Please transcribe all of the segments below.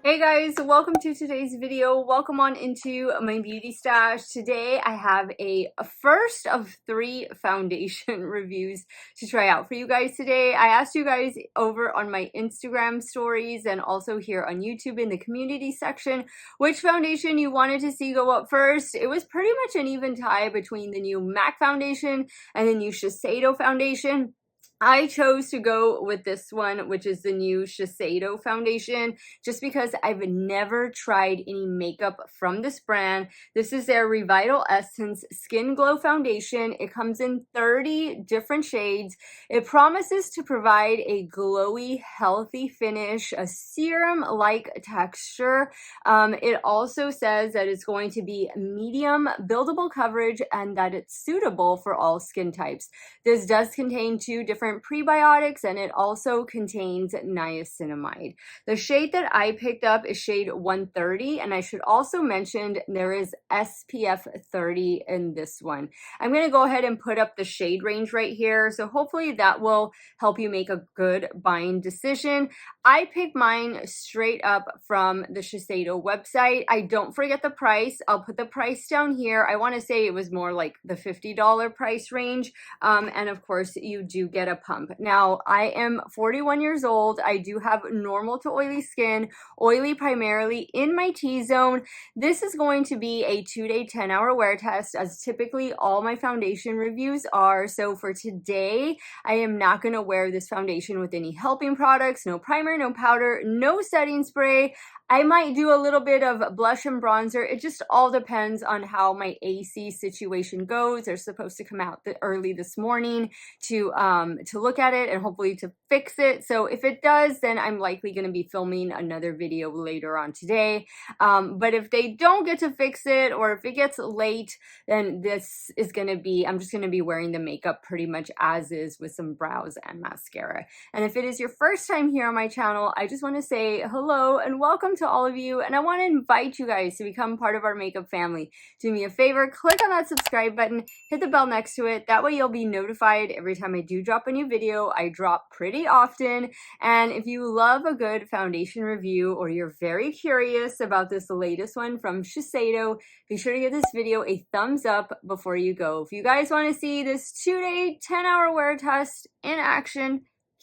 Hey guys, welcome to today's video. Welcome on into my beauty stash. Today I have a first of 3 foundation reviews to try out for you guys today. I asked you guys over on my Instagram stories and also here on YouTube in the community section which foundation you wanted to see go up first. It was pretty much an even tie between the new MAC foundation and the new Shiseido foundation. I chose to go with this one, which is the new Shiseido foundation, just because I've never tried any makeup from this brand. This is their RevitalEssence Skin Glow Foundation. It comes in 30 different shades. It promises to provide a glowy, healthy finish, a serum-like texture. It also says that it's going to be medium buildable coverage and that it's suitable for all skin types. This does contain 2 different prebiotics and it also contains niacinamide. The shade that I picked up is shade 130, and I should also mention there is SPF 30 in this one. I'm going to go ahead and put up the shade range right here, so hopefully that will help you make a good buying decision. I picked mine straight up from the Shiseido website. I don't forget the price. I'll put the price down here. I want to say it was more like the $50 price range, and of course you do get a pump. Now, I am 41 years old. I do have normal to oily skin, oily primarily in my T-zone. This is going to be a 2-day, 10-hour wear test, as typically all my foundation reviews are. So for today, I am not going to wear this foundation with any helping products, no primer, no powder, no setting spray. I might do a little bit of blush and bronzer. It just all depends on how my AC situation goes. They're supposed to come out early this morning to look at it and hopefully to fix it. So if it does, then I'm likely going to be filming another video later on today. But if they don't get to fix it, or if it gets late, then this is going to be, I'm just going to be wearing the makeup pretty much as is with some brows and mascara. And if it is your first time here on my channel, I just want to say hello and welcome to all of you, and I want to invite you guys to become part of our makeup family. Do me a favor, click on that subscribe button, hit the bell next to it. That way you'll be notified every time I do drop a new video. I drop pretty often, and if you love a good foundation review or you're very curious about this latest one from Shiseido, be sure to give this video a thumbs up before you go. If you guys want to see this 2-day, 10-hour wear test in action,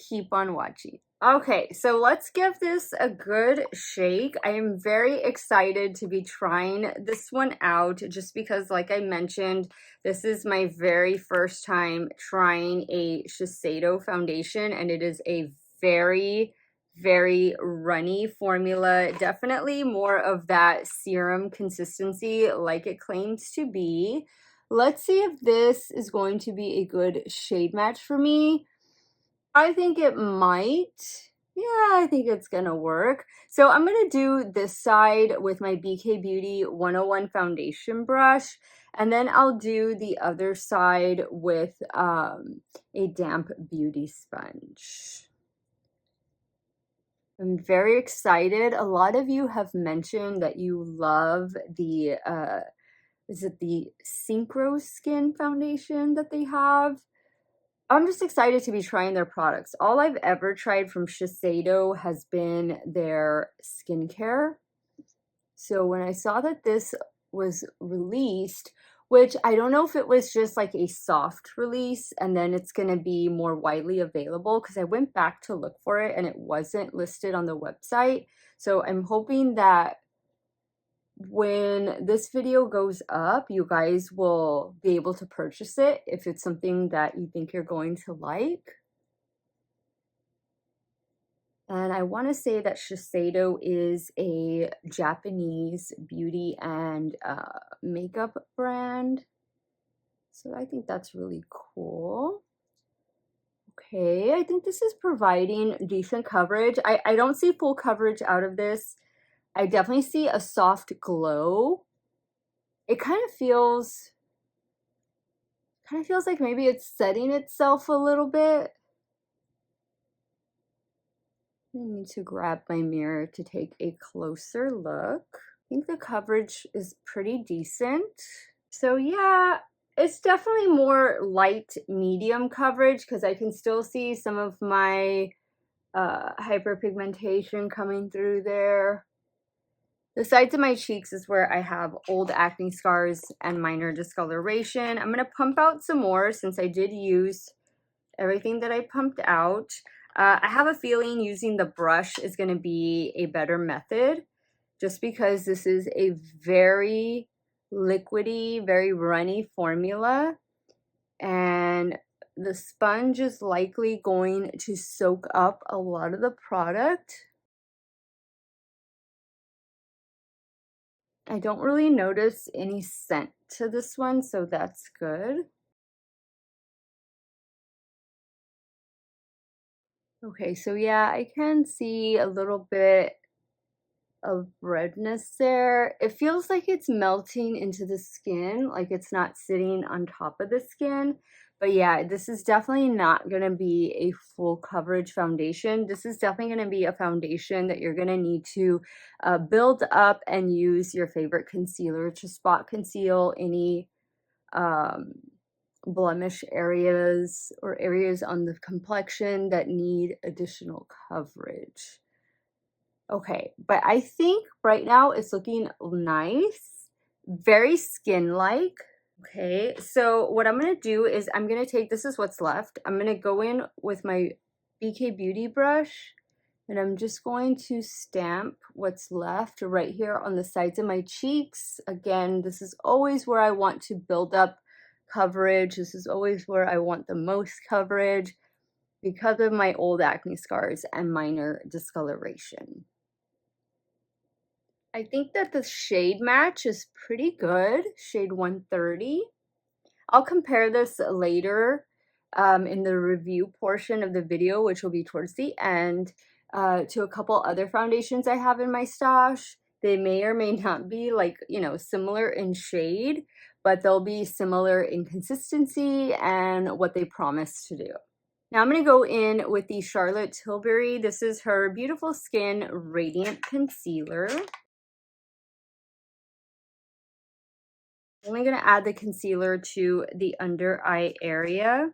keep on watching. Okay, so let's give this a good shake. I am very excited to be trying this one out just because, like I mentioned, this is my very first time trying a Shiseido foundation, and it is a very runny formula. Definitely more of that serum consistency like it claims to be. Let's see if this is going to be a good shade match for me. I think it might. Yeah, I think it's gonna work. So I'm gonna do this side with my BK Beauty 101 foundation brush, and then I'll do the other side with a damp beauty sponge. I'm very excited. A lot of you have mentioned that you love the, is it the Synchro Skin foundation that they have? I'm just excited to be trying their products. All I've ever tried from Shiseido has been their skincare. So when I saw that this was released, which I don't know if it was just like a soft release and then it's going to be more widely available, because I went back to look for it and it wasn't listed on the website. So I'm hoping that when this video goes up, you guys will be able to purchase it if it's something that you think you're going to like. And I want to say that Shiseido is a Japanese beauty and makeup brand. So I think that's really cool. Okay, I think this is providing decent coverage. I don't see full coverage out of this. I definitely see a soft glow. It kind of feels like maybe it's setting itself a little bit. I need to grab my mirror to take a closer look. I think the coverage is pretty decent. So yeah, it's definitely more light medium coverage because I can still see some of my hyperpigmentation coming through there. The sides of my cheeks is where I have old acne scars and minor discoloration. I'm going to pump out some more since I did use everything that I pumped out. I have a feeling using the brush is going to be a better method just because this is a very liquidy, very runny formula, and the sponge is likely going to soak up a lot of the product. I don't really notice any scent to this one, so that's good. Okay, so yeah, I can see a little bit of redness there. It feels like it's melting into the skin, like it's not sitting on top of the skin. But yeah, this is definitely not going to be a full coverage foundation. This is definitely going to be a foundation that you're going to need to build up and use your favorite concealer to spot conceal any blemish areas or areas on the complexion that need additional coverage. Okay, but I think right now it's looking nice, very skin-like. Okay, so what I'm going to do is I'm going to take, this is what's left. I'm going to go in with my BK Beauty brush, and I'm just going to stamp what's left right here on the sides of my cheeks. Again, this is always where I want to build up coverage. This is always where I want the most coverage because of my old acne scars and minor discoloration. I think that the shade match is pretty good, shade 130. I'll compare this later in the review portion of the video, which will be towards the end, to a couple other foundations I have in my stash. They may or may not be like, you know, similar in shade, but they'll be similar in consistency and what they promise to do. Now I'm going to go in with the Charlotte Tilbury. This is her Beautiful Skin Radiant Concealer. I'm only going to add the concealer to the under eye area.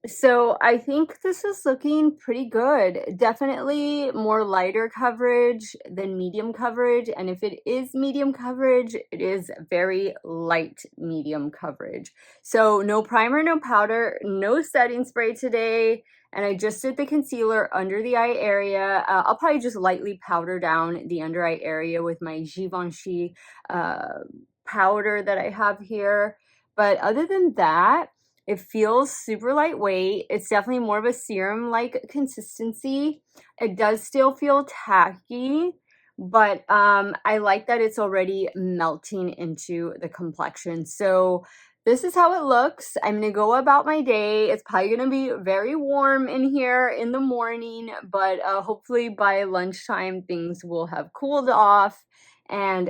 So I think this is looking pretty good. Definitely more lighter coverage than medium coverage. And if it is medium coverage, it is very light medium coverage. So no primer, no powder, no setting spray today. And I just did the concealer under the eye area. I'll probably just lightly powder down the under eye area with my Givenchy powder that I have here. But other than that, it feels super lightweight. It's definitely more of a serum-like consistency. It does still feel tacky, but I like that it's already melting into the complexion. So this is how it looks. I'm going to go about my day. It's probably going to be very warm in here in the morning, but hopefully by lunchtime things will have cooled off. And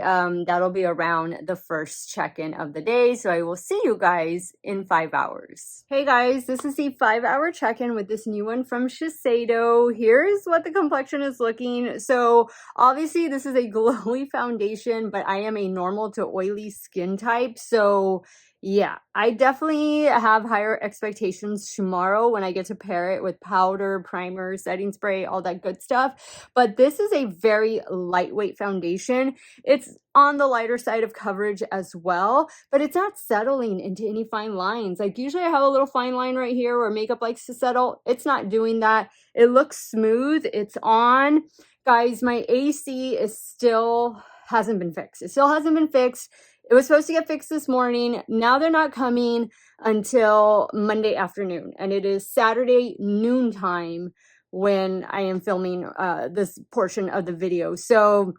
that'll be around the first check-in of the day. So I will see you guys in 5 hours. Hey guys, this is the 5-hour check-in with this new one from Shiseido. Here's what the complexion is looking. So obviously this is a glowy foundation, but I am a normal to oily skin type. So yeah, I definitely have higher expectations tomorrow when I get to pair it with powder, primer, setting spray, all that good stuff. But this is a very lightweight foundation. It's on the lighter side of coverage as well, but it's not settling into any fine lines. Like usually I have a little fine line right here where makeup likes to settle. It's not doing that. It looks smooth. It's on. Guys, my AC is still hasn't been fixed. It still hasn't been fixed. It was supposed to get fixed this morning. Now they're not coming until Monday afternoon. And it is Saturday noontime when I am filming this portion of the video. So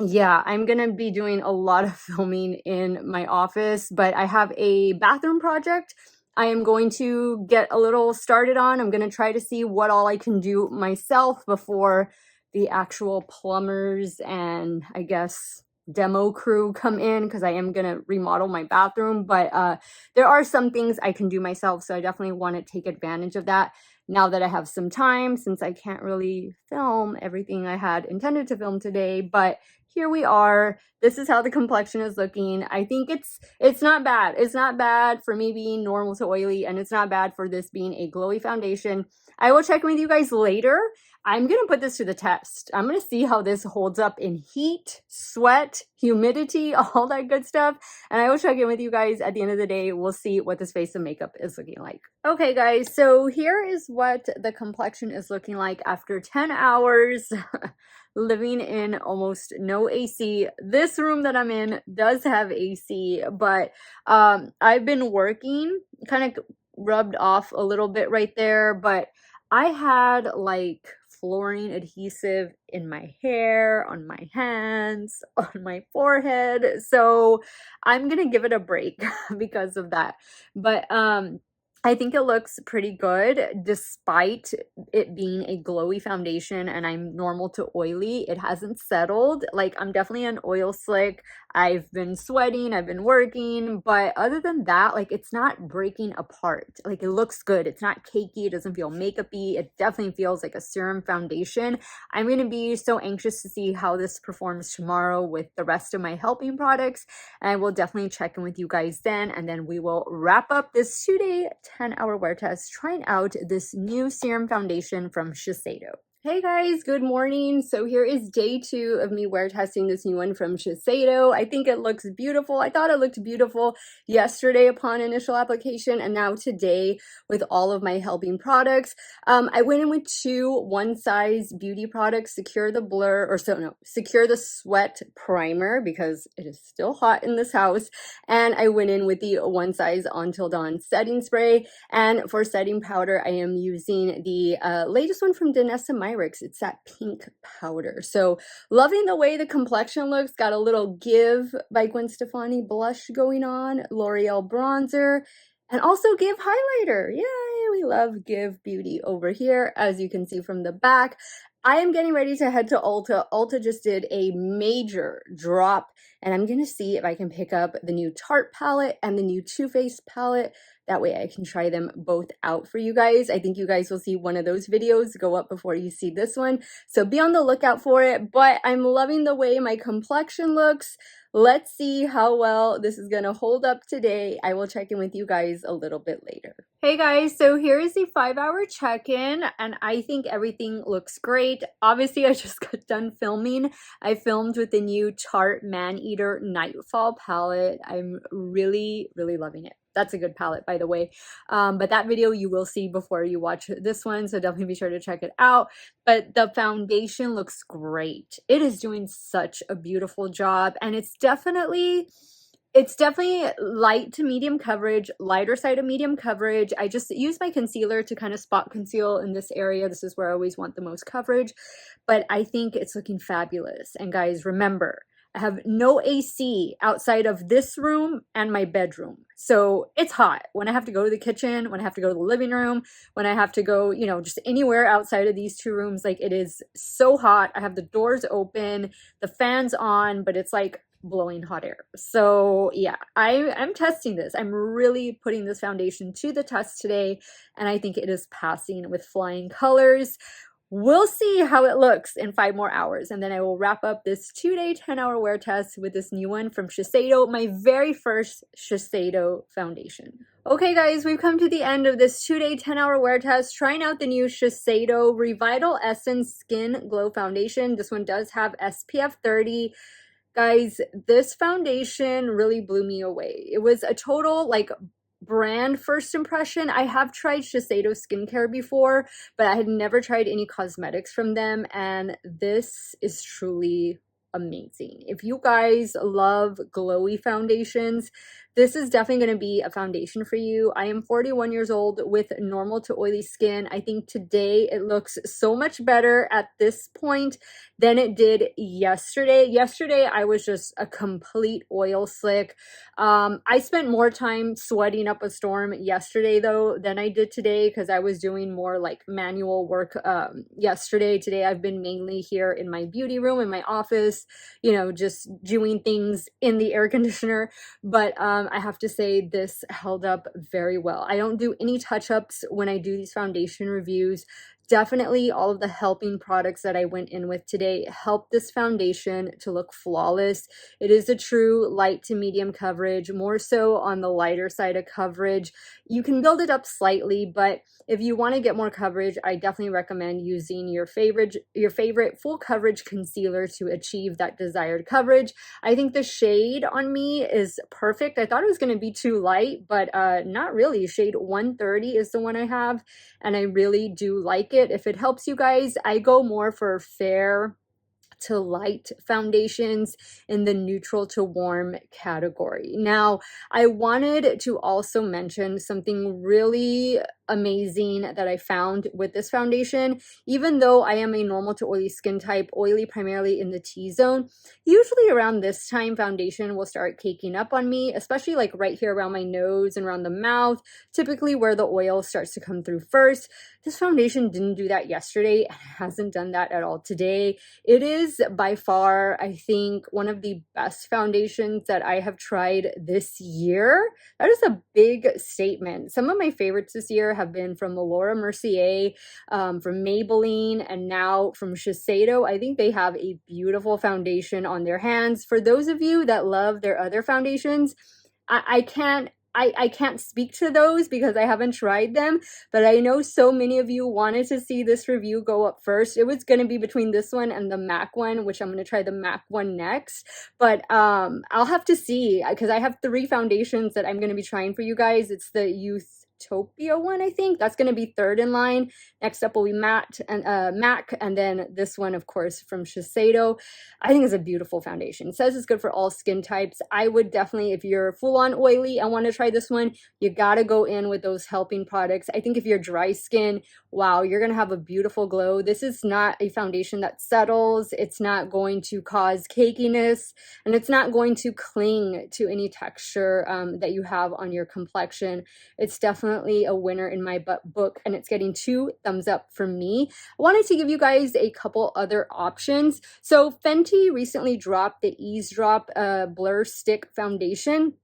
yeah, I'm going to be doing a lot of filming in my office, but I have a bathroom project I am going to get a little started on. I'm going to try to see what all I can do myself before the actual plumbers and I guess demo crew come in, because I am going to remodel my bathroom. But there are some things I can do myself, so I definitely want to take advantage of that now that I have some time, since I can't really film everything I had intended to film today. But here we are. This is how the complexion is looking. I think it's not bad. It's not bad for me being normal to oily, and it's not bad for this being a glowy foundation. I will check in with you guys later. I'm going to put this to the test. I'm going to see how this holds up in heat, sweat, humidity, all that good stuff. And I will check in with you guys at the end of the day. We'll see what this face of makeup is looking like. Okay, guys, so here is what the complexion is looking like after 10 hours living in almost no AC. This room that I'm in does have AC, but I've been working, kind of rubbed off a little bit right there, but I had like fluorine adhesive in my hair, on my hands, on my forehead. So I'm gonna give it a break because of that. But I think it looks pretty good despite it being a glowy foundation and I'm normal to oily. It hasn't settled. Like, I'm definitely an oil slick. I've been sweating, I've been working, but other than that, like, it's not breaking apart. Like, it looks good. It's not cakey. It doesn't feel makeup-y. It definitely feels like a serum foundation. I'm going to be so anxious to see how this performs tomorrow with the rest of my helping products, and I will definitely check in with you guys then, and then we will wrap up this 2-day 10-hour wear test trying out this new serum foundation from Shiseido. Hey guys, good morning. So here is day 2 of me wear testing this new one from Shiseido. I think it looks beautiful. I thought it looked beautiful yesterday upon initial application, and now today with all of my helping products. I went in with 2 one-size beauty products, Secure the Sweat Primer, because it is still hot in this house, and I went in with the one-size Until Dawn setting spray. And for setting powder, I am using the latest one from Danessa, Myricks. It's that pink powder. So loving the way the complexion looks. Got a little Give by Gwen Stefani blush going on, L'Oreal bronzer, and also Give highlighter. Yay, we love Give Beauty over here, as you can see from the back. I am getting ready to head to Ulta. Ulta just did a major drop, and I'm going to see if I can pick up the new Tarte palette and the new Too Faced palette. That way I can try them both out for you guys. I think you guys will see one of those videos go up before you see this one. So be on the lookout for it. But I'm loving the way my complexion looks. Let's see how well this is going to hold up today. I will check in with you guys a little bit later. Hey guys, so here is the 5-hour check-in, and I think everything looks great. Obviously, I just got done filming. I filmed with the new Tarte Man-Eater Nightfall palette. I'm really, really loving it. That's a good palette, by the way. But that video you will see before you watch this one, so definitely be sure to check it out. But the foundation looks great. It is doing such a beautiful job, and it's definitely light to medium coverage, lighter side of medium coverage. I just use my concealer to kind of spot conceal in this area. This is where I always want the most coverage, but I think it's looking fabulous. And guys, remember, I have no AC outside of this room and my bedroom. So it's hot when I have to go to the kitchen, when I have to go to the living room, when I have to go, you know, just anywhere outside of these 2 rooms. Like, it is so hot. I have the doors open, the fans on, but it's like blowing hot air. So yeah, I'm testing this. I'm really putting this foundation to the test today, and I think it is passing with flying colors. We'll see how it looks in 5 more hours, and then I will wrap up this 2-day 10-hour wear test with this new one from Shiseido, my very first Shiseido foundation. Okay guys, we've come to the end of this 2-day 10-hour wear test, trying out the new Shiseido RevitalEssence Skin Glow Foundation. This one does have SPF 30. Guys, this foundation really blew me away. It was a total, like, brand first impression. I have tried Shiseido skincare before, but I had never tried any cosmetics from them, and this is truly amazing. If you guys love glowy foundations, this is definitely going to be a foundation for you. I am 41 years old with normal to oily skin. I think today it looks so much better at this point than it did yesterday. Yesterday, I was just a complete oil slick. I spent more time sweating up a storm yesterday, though, than I did today, because I was doing more like manual work yesterday. Today, I've been mainly here in my beauty room, in my office, you know, just doing things in the air conditioner. But I have to say this held up very well. I don't do any touch-ups when I do these foundation reviews. Definitely all of the helping products that I went in with today help this foundation to look flawless. It is a true light to medium coverage, more so on the lighter side of coverage. You can build it up slightly, but if you want to get more coverage, I definitely recommend using your favorite full coverage concealer to achieve that desired coverage. I think the shade on me is perfect. I thought it was going to be too light, but not really. Shade 130 is the one I have, and I really do like it. If it helps you guys, I go more for fair to light foundations in the neutral to warm category. Now, I wanted to also mention something really amazing that I found with this foundation. Even though I am a normal to oily skin type, oily primarily in the T-zone, usually around this time foundation will start caking up on me, especially like right here around my nose and around the mouth, typically where the oil starts to come through first. This foundation didn't do that yesterday and hasn't done that at all today. It is by far, I think, one of the best foundations that I have tried this year. That is a big statement. Some of my favorites this year have been from Laura Mercier, from Maybelline, and now from Shiseido. I think they have a beautiful foundation on their hands. For those of you that love their other foundations, I can't speak to those because I haven't tried them, but I know so many of you wanted to see this review go up first. It was going to be between this one and the MAC one, which I'm going to try the MAC one next, but I'll have to see because I have 3 foundations that I'm going to be trying for you guys. It's the Youthopia one, I think. That's going to be third in line. Next up will be MAC, and then this one, of course, from Shiseido. I think it's a beautiful foundation. It says it's good for all skin types. I would definitely, if you're full-on oily and want to try this one, you got to go in with those helping products. I think if you're dry skin, wow, you're going to have a beautiful glow. This is not a foundation that settles. It's not going to cause cakiness, and it's not going to cling to any texture that you have on your complexion. It's definitely a winner in my book, and it's getting 2 thumbs up from me. I wanted to give you guys a couple other options. So Fenty recently dropped the Eavesdrop Blur Stick Foundation.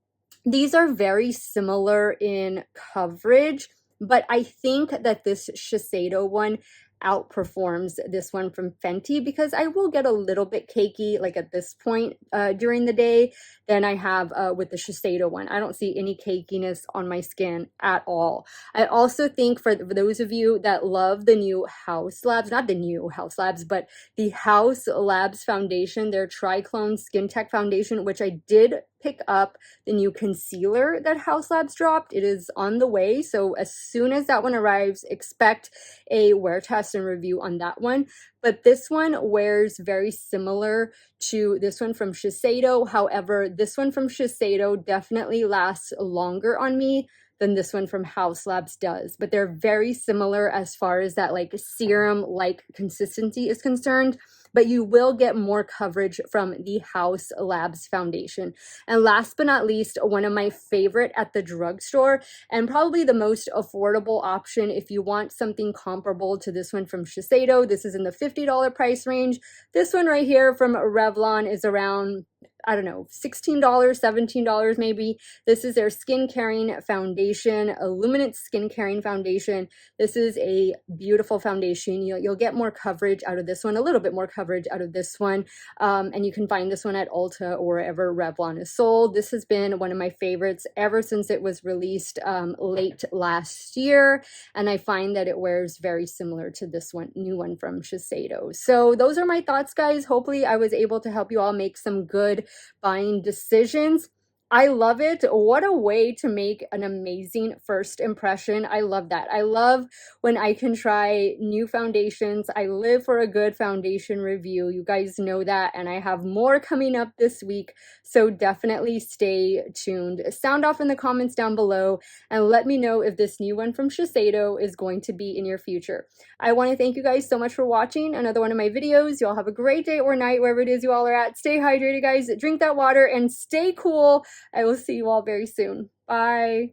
These are very similar in coverage, but I think that this Shiseido one outperforms this one from Fenty because I will get a little bit cakey like at this point during the day than I have with the Shiseido one. I don't see any cakiness on my skin at all. I also think for those of you that love the new Haus Labs, not the new Haus Labs, but the Haus Labs foundation, their Triclone Skin Tech foundation, which I did pick up the new concealer that Haus Labs dropped. It is on the way, so as soon as that one arrives, expect a wear test and review on that one. But this one wears very similar to this one from Shiseido. However, this one from Shiseido definitely lasts longer on me than this one from Haus Labs does. But they're very similar as far as that like serum-like consistency is concerned. But you will get more coverage from the Haus Labs foundation. And last but not least, one of my favorite at the drugstore and probably the most affordable option if you want something comparable to this one from Shiseido. This is in the $50 price range. This one right here from Revlon is around, I don't know, $16, $17 maybe. This is their Skin Caring Foundation, Illuminate Skin Caring Foundation. This is a beautiful foundation. You'll get more coverage out of this one, a little bit more coverage out of this one. And you can find this one at Ulta or wherever Revlon is sold. This has been one of my favorites ever since it was released late last year. And I find that it wears very similar to this one, new one from Shiseido. So those are my thoughts, guys. Hopefully I was able to help you all make some good buying decisions. I love it. What a way to make an amazing first impression. I love that. I love when I can try new foundations. I live for a good foundation review. You guys know that, and I have more coming up this week, so definitely stay tuned. Sound off in the comments down below and let me know if this new one from Shiseido is going to be in your future. I want to thank you guys so much for watching another one of my videos. You all have a great day or night wherever it is you all are at. Stay hydrated, guys. Drink that water and stay cool. I will see you all very soon. Bye.